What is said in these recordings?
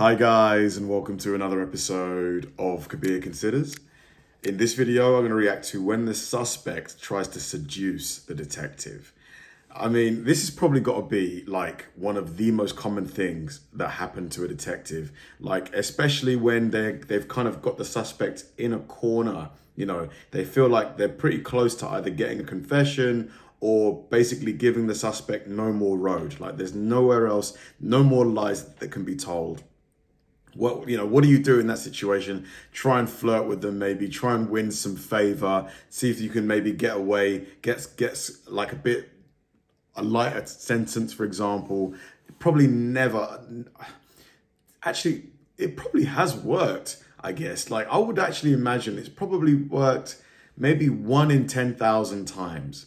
Hi guys, and welcome to another episode of Kabir Considers. In this video, I'm going to react to when the suspect tries to seduce the detective. I mean, this has probably got to be like one of the most common things that happen to a detective, like especially when they've kind of got the suspect in a corner. You know, they feel like they're pretty close to either getting a confession or basically giving the suspect no more road. Like there's nowhere else, no more lies that can be told. What do you do in that situation? Try and flirt with them, maybe try and win some favor, see if you can maybe get away, gets like a lighter sentence, for example. Probably never, actually, it probably has worked, I guess. Like I would actually imagine it's probably worked maybe 1 in 10,000 times.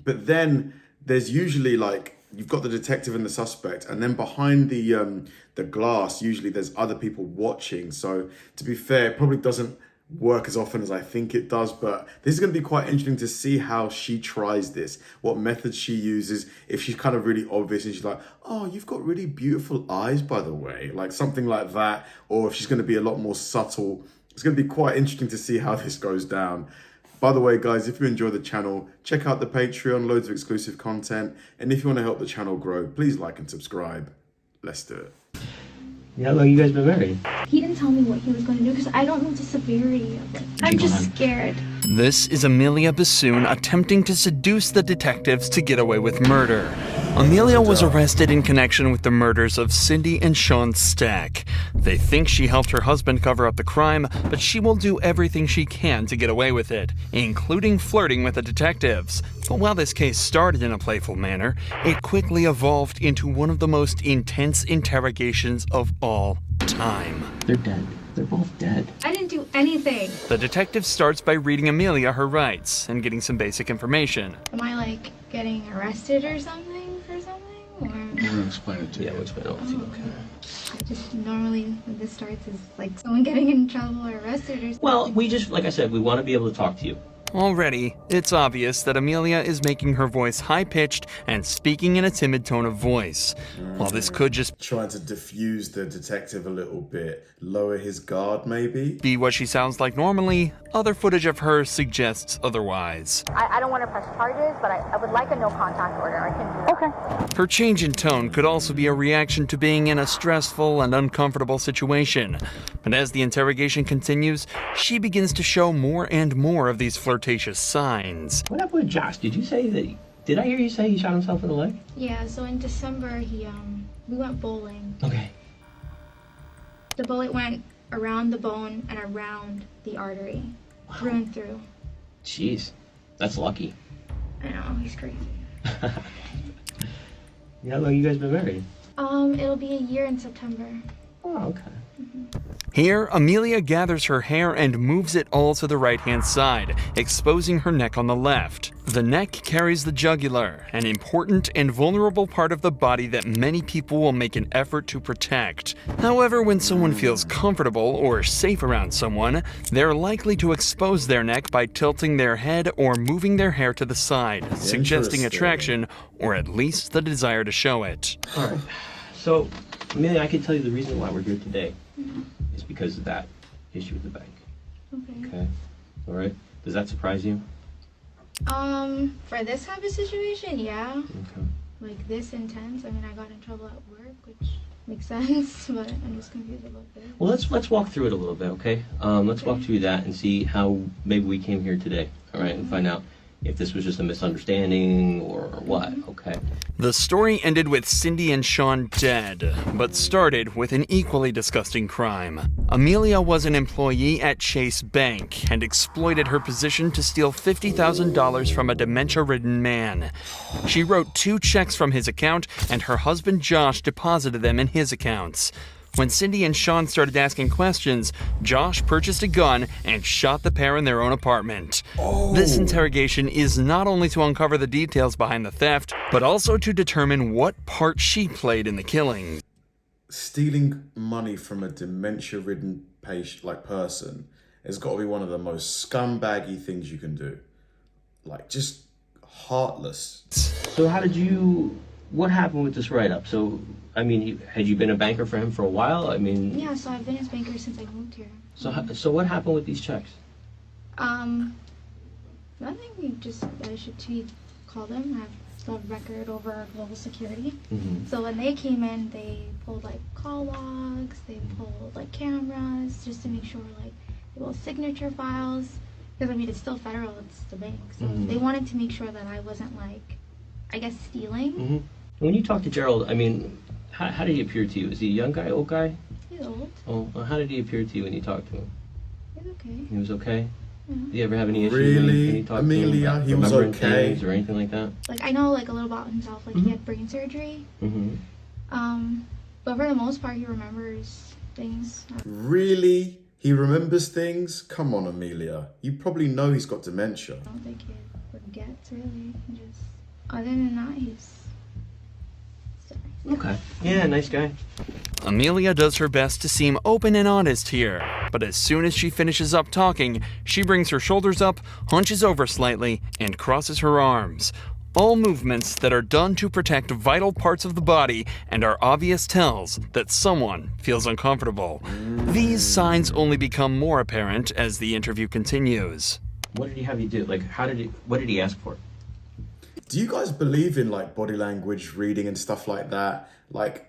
But then there's usually like, you've got the detective and the suspect, and then behind the glass, usually there's other people watching. So to be fair, it probably doesn't work as often as I think it does, but this is going to be quite interesting to see how she tries this, what methods she uses, if she's kind of really obvious and she's like, oh, you've got really beautiful eyes, by the way, like something like that, or if she's going to be a lot more subtle. It's going to be quite interesting to see how this goes down. By the way, guys, if you enjoy the channel, check out the Patreon, loads of exclusive content. And if you want to help the channel grow, please like and subscribe. Let's do it. How long you guys been married? He didn't tell me what he was going to do because I don't know the severity of it. I'm just scared. This is Amelia Bassoon attempting to seduce the detectives to get away with murder. Amelia was arrested in connection with the murders of Cindy and Sean Stack. They think she helped her husband cover up the crime, but she will do everything she can to get away with it, including flirting with the detectives. But while this case started in a playful manner, it quickly evolved into one of the most intense interrogations of all time. They're dead. They're both dead. I didn't do anything. The detective starts by reading Amelia her rights and getting some basic information. Am I like getting arrested or something for something? Or We're gonna explain it to you. Yeah, we'll explain it all to you, okay? just normally when this starts is like someone getting in trouble or arrested or something. Well, we just, like I said, we want to be able to talk to you. Already, it's obvious that Amelia is making her voice high-pitched and speaking in a timid tone of voice. While this could just Trying to diffuse the detective a little bit, lower his guard maybe. be what she sounds like normally, other footage of her suggests otherwise. I don't want to press charges, but I would like a no contact order. I can do that. Okay. Her change in tone could also be a reaction to being in a stressful and uncomfortable situation. But as the interrogation continues, she begins to show more and more of these flirtatious signs. What happened with Josh? Did you say that? Did I hear you say he shot himself in the leg? Yeah, so in December we went bowling. Okay. The bullet went around the bone and around the artery. Wow. Through and through. Jeez, that's lucky. I know, he's crazy. How long you guys been married? It'll be a year in September. Oh, okay. Here, Amelia gathers her hair and moves it all to the right-hand side, exposing her neck on the left. The neck carries the jugular, an important and vulnerable part of the body that many people will make an effort to protect. However, when someone feels comfortable or safe around someone, they're likely to expose their neck by tilting their head or moving their hair to the side, suggesting attraction or at least the desire to show it. All right. So, Amelia, I can tell you the reason why we're here today is because of that issue with the bank. Okay. Okay. All right. Does that surprise you? For this type of situation, yeah. Okay. Like this intense. I mean, I got in trouble at work, which makes sense, but I'm just confused about this. Well, let's walk through it a little bit, okay? Let's walk through that and see how maybe we came here today, all right, and find out if this was just a misunderstanding or what, okay? The story ended with Cindy and Sean dead, but started with an equally disgusting crime. Amelia was an employee at Chase Bank and exploited her position to steal $50,000 from a dementia-ridden man. She wrote 2 checks from his account, and her husband Josh deposited them in his accounts. When Cindy and Sean started asking questions, Josh purchased a gun and shot the pair in their own apartment. This interrogation is not only to uncover the details behind the theft, but also to determine what part she played in the killing. Stealing money from a dementia-ridden person has got to be one of the most scumbaggy things you can do. Like, just heartless. So how did you what happened with this write-up? So, I mean, had you been a banker for him for a while? I mean... Yeah, so I've been his banker since I moved here. So what happened with these checks? Nothing. He called him. I have the record over global security. So when they came in, they pulled like call logs, they pulled like cameras, just to make sure like they pulled signature files. Because I mean, it's still federal, it's the bank. So they wanted to make sure that I wasn't like, I guess, stealing. When you talk to Gerald, I mean, how did he appear to you? Is he a young guy, old guy? He's old. Oh, well, how did he appear to you when you talked to him? He's okay. He was okay? Yeah. Did you ever have any issues Really? when you talked Amelia, to him? he was remembering okay? things or anything like that? Like I know like a little about himself. Like he had brain surgery. But for the most part, he remembers things. Really? He remembers things? Come on, Amelia. You probably know he's got dementia. I don't think he forgets really. He just other than that, he's. Okay. Yeah, nice guy. Amelia does her best to seem open and honest here, but as soon as she finishes up talking, she brings her shoulders up, hunches over slightly, and crosses her arms. All movements that are done to protect vital parts of the body and are obvious tells that someone feels uncomfortable. These signs only become more apparent as the interview continues. What did he have you do? Like, what did he ask for? Do you guys believe in like body language reading and stuff like that? Like,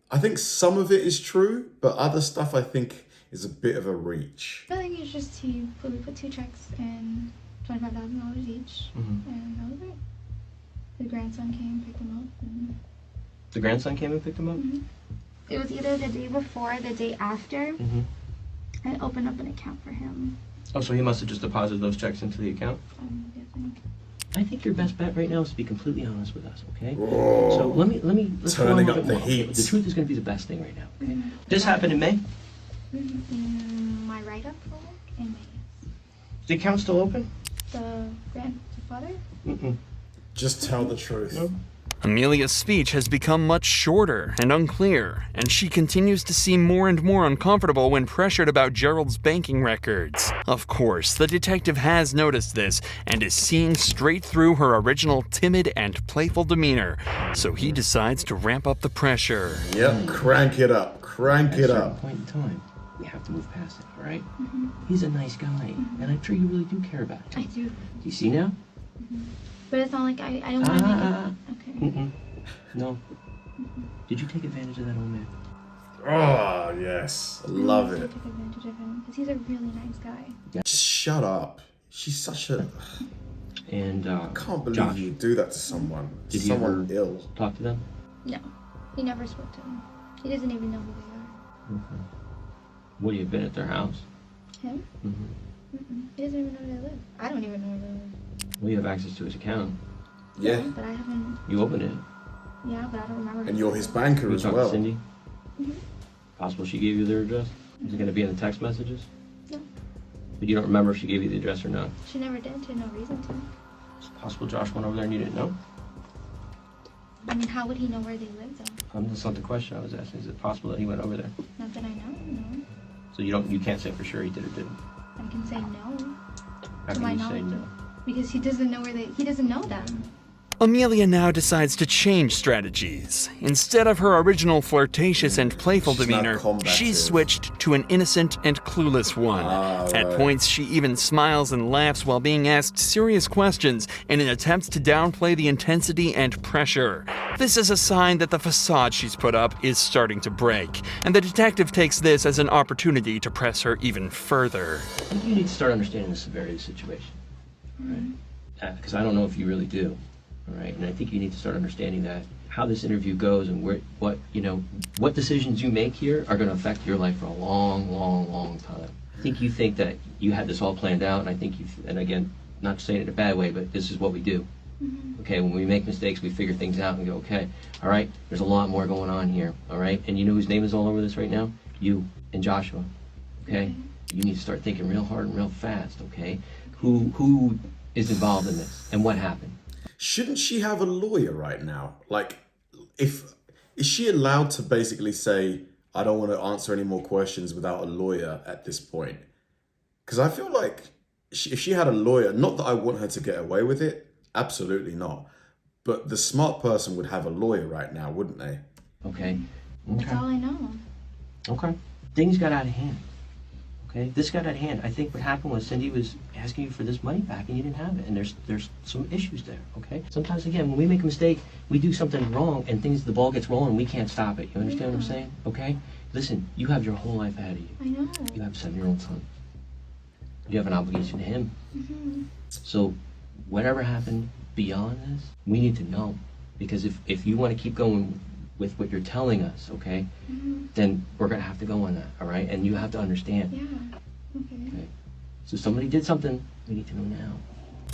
I think some of it is true, but other stuff I think is a bit of a reach. I think it's just we put 2 checks and $25,000 each, and that was it. The grandson came, picked him up. And... The grandson came and picked him up? It was either the day before or the day after. I opened up an account for him. Oh, so he must have just deposited those checks into the account? I'm guessing. I think your best bet right now is to be completely honest with us, okay? Whoa. So let's Turning go a little up bit the more. heat. The truth is going to be the best thing right now, okay? This happened in May? My write-up for work in May. Is the account still open? The grandfather? Just tell the truth. Amelia's speech has become much shorter and unclear, and she continues to seem more and more uncomfortable when pressured about Gerald's banking records. Of course, the detective has noticed this and is seeing straight through her original timid and playful demeanor, so he decides to ramp up the pressure. Yep, crank it up, crank At it a certain up. point in time, we have to move past it, all right? He's a nice guy, and I'm sure you really do care about him. I do. Do you see now? But it's not like I don't want to make it. Okay. No. Did you take advantage of that old man? Oh, yes. I love I it. took advantage of him because he's a really nice guy. Just shut up. She's such a... And I can't believe Josh, you do that to someone. did he Someone ever ill. talk to them? No, he never spoke to him. He doesn't even know who they are. Would you have been at their house? Him? He doesn't even know where they live. I don't even know where they live. Well, you have access to his account. Yeah. But I haven't. You opened it. Yeah, but I don't remember. And you're his banker You as talked well. to Cindy? Possible she gave you their address? Is it going to be in the text messages? No. But you don't remember if she gave you the address or not? She never did. She had no reason to. It's possible Josh went over there and you didn't know? I mean, how would he know where they live though? That's not the question I was asking. Is it possible that he went over there? Not that I know. No. So you can't say for sure he did or didn't? I can say no. How To can my you say knowledge. no? Because he doesn't know he doesn't know them. Amelia now decides to change strategies. Instead of her original flirtatious and playful She's not demeanor, combative. she's switched to an innocent and clueless one. At right. points, she even smiles and laughs while being asked serious questions in an attempt to downplay the intensity and pressure. This is a sign that the facade she's put up is starting to break, and the detective takes this as an opportunity to press her even further. I think you need to start understanding the severity of the situation. Right? Because I don't know if you really do. All right, and I think you need to start understanding that how this interview goes and what decisions you make here are going to affect your life for a long, long, long time. I think you think that you had this all planned out, and I think and again, not saying it in a bad way, but this is what we do. Okay, when we make mistakes, we figure things out and go, okay, all right, there's a lot more going on here, all right? And you know whose name is all over this right now? You and Joshua, okay? You need to start thinking real hard and real fast, okay? Who is involved in this and what happened? Shouldn't she have a lawyer right now? Like, is she allowed to basically say, I don't want to answer any more questions without a lawyer at this point? Because I feel like if she had a lawyer, not that I want her to get away with it, absolutely not. But the smart person would have a lawyer right now, wouldn't they? Okay. That's all I know. Okay. Things got out of hand. Okay. This got out of hand. I think what happened was Cindy was asking you for this money back and you didn't have it. And there's some issues there. Okay. Sometimes, again, when we make a mistake, we do something wrong and the ball gets rolling and we can't stop it. You understand what I'm saying? Okay. Listen, you have your whole life ahead of you. I know. You have a 7-year-old son. You have an obligation to him. Mm-hmm. So whatever happened beyond this, we need to know. Because if you want to keep going with what you're telling us, okay, then we're going to have to go on that, all right? And you have to understand. Yeah. Okay. So somebody did something, we need to know now.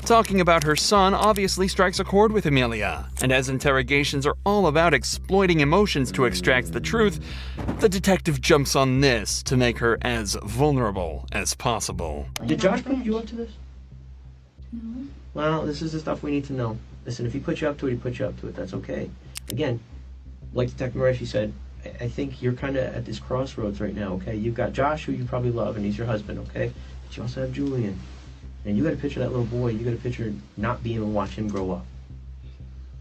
Talking about her son obviously strikes a chord with Amelia, and as interrogations are all about exploiting emotions to extract the truth, the detective jumps on this to make her as vulnerable as possible. Did Josh put you up to this? No. Well, this is the stuff we need to know. Listen, if he put you up to it, he put you up to it. That's okay. Again, like Detective Murphy said, I think you're kind of at this crossroads right now, okay? You've got Josh, who you probably love, and he's your husband, okay? But you also have Julian. And you got to picture that little boy. You got to picture not being able to watch him grow up.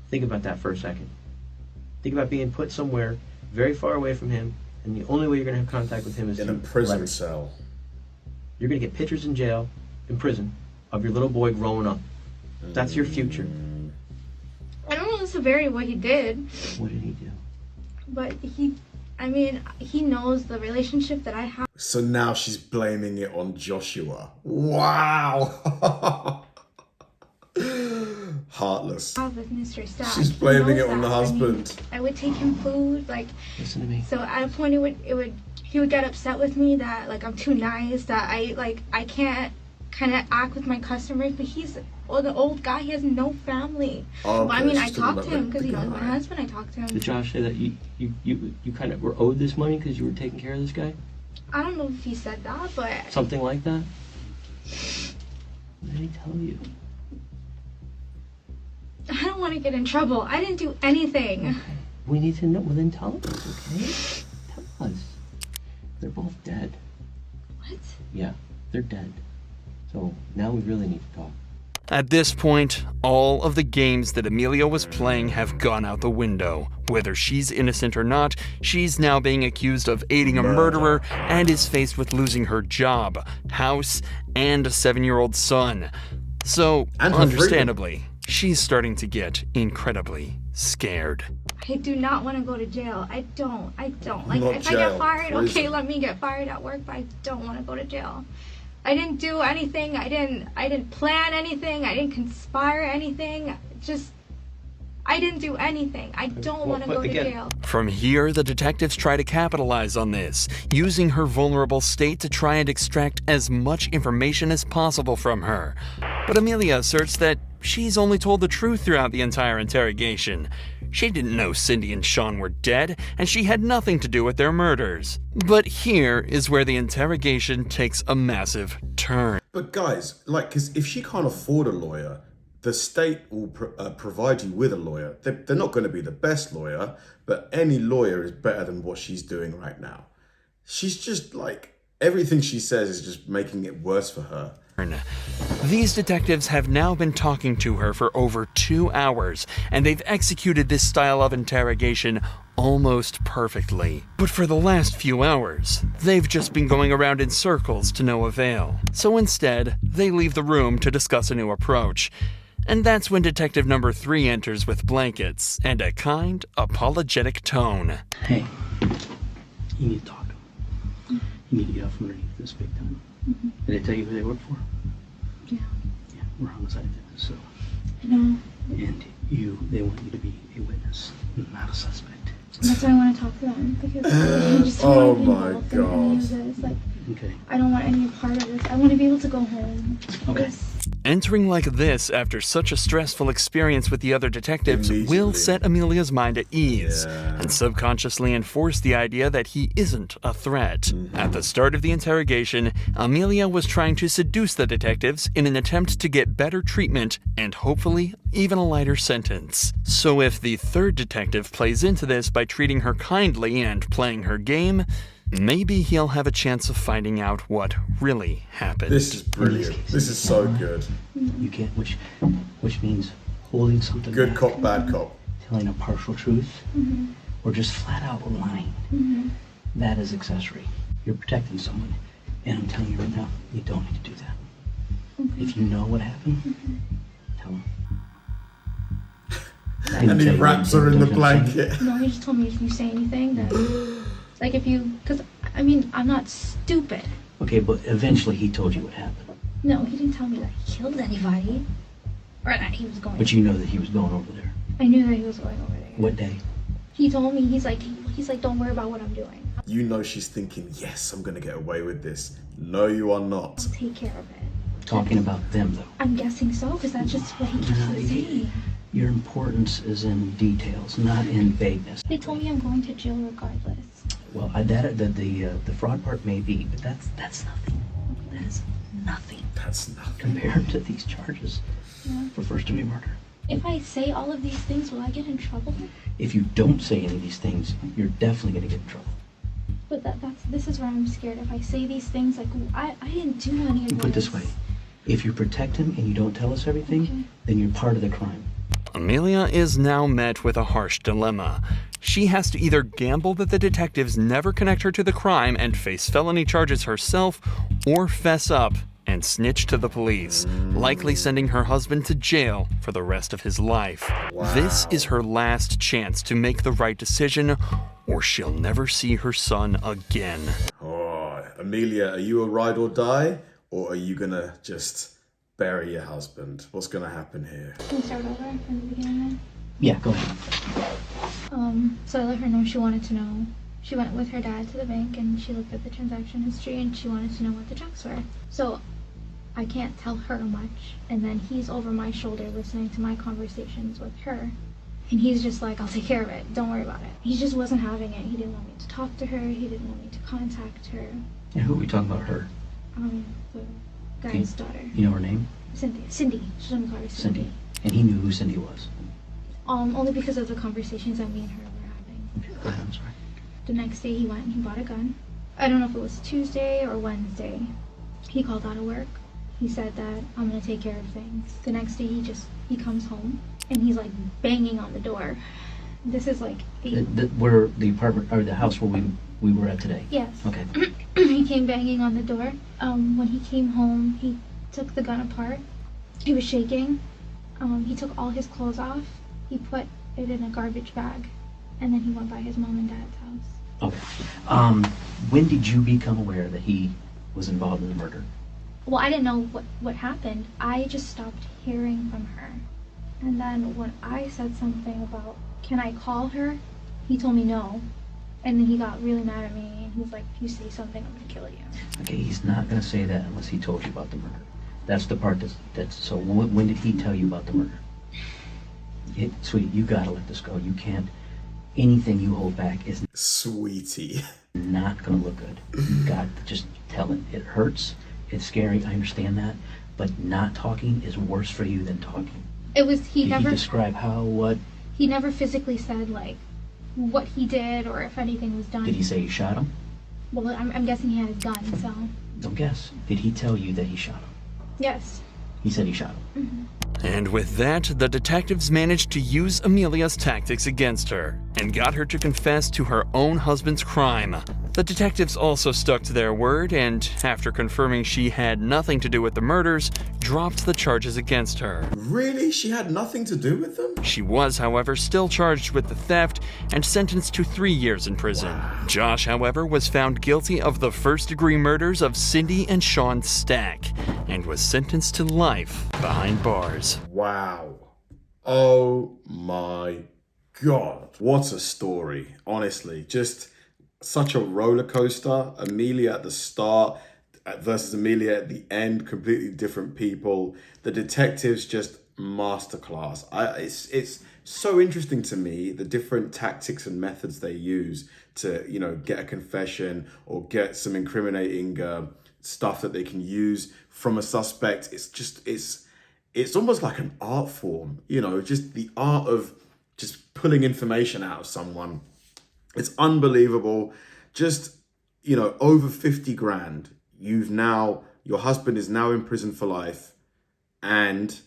Think about that for a second. Think about being put somewhere very far away from him, and the only way you're going to have contact with him is In a through prison letters. cell. You're going to get pictures in jail, in prison, of your little boy growing up. That's your future. I don't know the severity of what he did, What did he do? but he knows the relationship that I have. So now she's blaming it on Joshua. Wow. Heartless. With Mr. Stack. She's He blaming knows it on the that. husband. I would take him food, like, Listen to me. so at a point he would get upset with me that, like, I'm too nice, that I can't kind of act with my customers, but he's the old guy, he has no family. Oh, Well, I okay, mean, I she's talking talked to about him because, the you know, he's my guy. husband, I talked to Did him. Josh say that you kind of were owed this money because you were taking care of this guy? I don't know if he said that, but Something like that? What did he tell you? I don't want to get in trouble. I didn't do anything. We need to know. Well, then tell us, okay? Tell us. They're both dead. What? Yeah, they're dead. So now we really need to talk. At this point, all of the games that Amelia was playing have gone out the window. Whether she's innocent or not, she's now being accused of aiding a murderer and is faced with losing her job, house, and a 7-year-old son. So, And her understandably, she's starting to get incredibly scared. I do not want to go to jail. I don't. Like, Not if I jail, get fired, prison. okay, let me get fired at work, but I don't want to go to jail. I didn't do anything. I didn't plan anything. I didn't conspire anything. I didn't do anything. I don't want to but go to again- jail. From here, the detectives try to capitalize on this, using her vulnerable state to try and extract as much information as possible from her. But Amelia asserts that she's only told the truth throughout the entire interrogation. She didn't know Cindy and Sean were dead, and she had nothing to do with their murders. But here is where the interrogation takes a massive turn. But guys, like, because if she can't afford a lawyer, the state will provide you with a lawyer. They're not going to be the best lawyer, but any lawyer is better than what she's doing right now. She's just like, everything she says is just making it worse for her. These detectives have now been talking to her for over 2 hours, and they've executed this style of interrogation almost perfectly. But for the last few hours, they've just been going around in circles to no avail. So instead, they leave the room to discuss a new approach. And that's when Detective number 3 enters with blankets and a kind, apologetic tone. Hey, you need to talk. You need to get out from underneath this big time. Did they tell you who they work for? Yeah. Yeah, we're homicide detectives, so. No. And they want you to be a witness, not a suspect. That's why I want to talk to them, because I just don't Oh want to be my involved in any of God. this. Like, Okay. I don't want any part of this. I want to be able to go home. Okay. This- Entering like this after such a stressful experience with the other detectives will Immediately. set Amelia's mind at ease Yeah. and subconsciously enforce the idea that he isn't a threat. At the start of the interrogation, Amelia was trying to seduce the detectives in an attempt to get better treatment and hopefully even a lighter sentence. So if the third detective plays into this by treating her kindly and playing her game, maybe he'll have a chance of finding out what really happened. This is brilliant. This is so good. You can't, which means holding something Good back, cop, bad cop. telling a partial truth, or just flat out lying. That is accessory. You're protecting someone. And I'm telling you right now, you don't need to do that. If you know what happened, tell them. And he wraps her in the blanket. No, he just told me if you say anything, then, like if you, because I mean, I'm not stupid. Okay, but eventually he told you what happened. No, he didn't tell me that he killed anybody, or that he was going. But you know that he was going over there. I knew that he was going over there. What day? He told me, he's like, don't worry about what I'm doing. You know she's thinking, yes, I'm gonna get away with this. No, you are not. I'll take care of it. Talking about them, though. I'm guessing so, because that's just what he keeps on saying. Your importance is in details, not in vagueness. They told me I'm going to jail regardless. Well, the fraud part may be, but that's nothing. That is nothing. That's nothing. Compared to these charges for first-degree murder. If I say all of these things, will I get in trouble? If you don't say any of these things, you're definitely going to get in trouble. But this is where I'm scared. If I say these things, like, I didn't do any of this. Put it this way. If you protect him and you don't tell us everything, then you're part of the crime. Amelia is now met with a harsh dilemma. She has to either gamble that the detectives never connect her to the crime and face felony charges herself, or fess up and snitch to the police, likely sending her husband to jail for the rest of his life. Wow. This is her last chance to make the right decision, or she'll never see her son again. Oh, Amelia, are you a ride or die, or are you gonna just bury your husband? What's gonna happen here? Can we start over from the beginning then? Yeah, go ahead. So I let her know she wanted to know. She went with her dad to the bank and she looked at the transaction history and she wanted to know what the checks were. So I can't tell her much. And then he's over my shoulder listening to my conversations with her. And he's just like, I'll take care of it. Don't worry about it. He just wasn't having it. He didn't want me to talk to her. He didn't want me to contact her. And who are we talking about, her? The guy's daughter. You know her name? Cindy. She's gonna call her Cindy. Cindy. And he knew who Cindy was. Only because of the conversations that me and her were having. Okay, go ahead, I'm sorry. The next day he went and he bought a gun. I don't know if it was Tuesday or Wednesday. He called out of work. He said that I'm gonna take care of things. The next day he comes home and he's like banging on the door. This is like Where the apartment or the house where we were at today? Yes. Okay. He came banging on the door. When he came home, he took the gun apart. He was shaking. He took all his clothes off. He put it in a garbage bag, and then he went by his mom and dad's house. Okay. When did you become aware that he was involved in the murder? Well, I didn't know what happened. I just stopped hearing from her. And then when I said something about, can I call her? He told me no. And then he got really mad at me, and he was like, if you say something, I'm gonna kill you. Okay, he's not going to say that unless he told you about the murder. That's the part that's so when did he tell you about the murder? Sweetie, you got to let this go. You can't, anything you hold back is Sweetie. not going to look good. You got to just tell it. It hurts. It's scary. I understand that. But not talking is worse for you than talking. It was, he Did never... he describe how, what? He never physically said, like, what he did or if anything was done. Did he say he shot him? Well, I'm guessing he had his gun, so... Don't guess. Did he tell you that he shot him? Yes. He said he shot him. And with that, the detectives managed to use Amelia's tactics against her and got her to confess to her own husband's crime. The detectives also stuck to their word and, after confirming she had nothing to do with the murders, dropped the charges against her. Really? She had nothing to do with them? She was, however, still charged with the theft and sentenced to 3 years in prison. Josh, however, was found guilty of the first-degree murders of Cindy and Sean Stack and was sentenced to life behind bars. Wow. Oh my God. What a story. Honestly, just such a roller coaster. Amelia at the start versus Amelia at the end, completely different people. The detectives just masterclass. It's so interesting to me, the different tactics and methods they use to, get a confession or get some incriminating stuff that they can use from a suspect. It's almost like an art form, just the art of just pulling information out of someone. It's unbelievable. Just, over 50 grand. Your husband is now in prison for life, and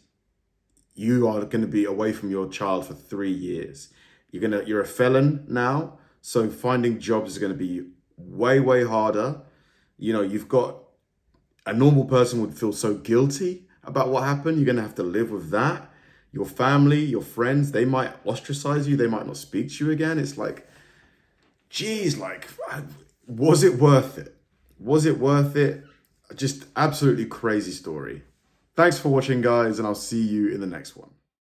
you are going to be away from your child for 3 years. You're a felon now, so finding jobs is going to be way, way harder. You've got a normal person would feel so guilty about what happened. You're going to have to live with that. Your family, your friends, they might ostracize you. They might not speak to you again. It's like, geez, like, was it worth it? Was it worth it? Just absolutely crazy story. Thanks for watching, guys, and I'll see you in the next one.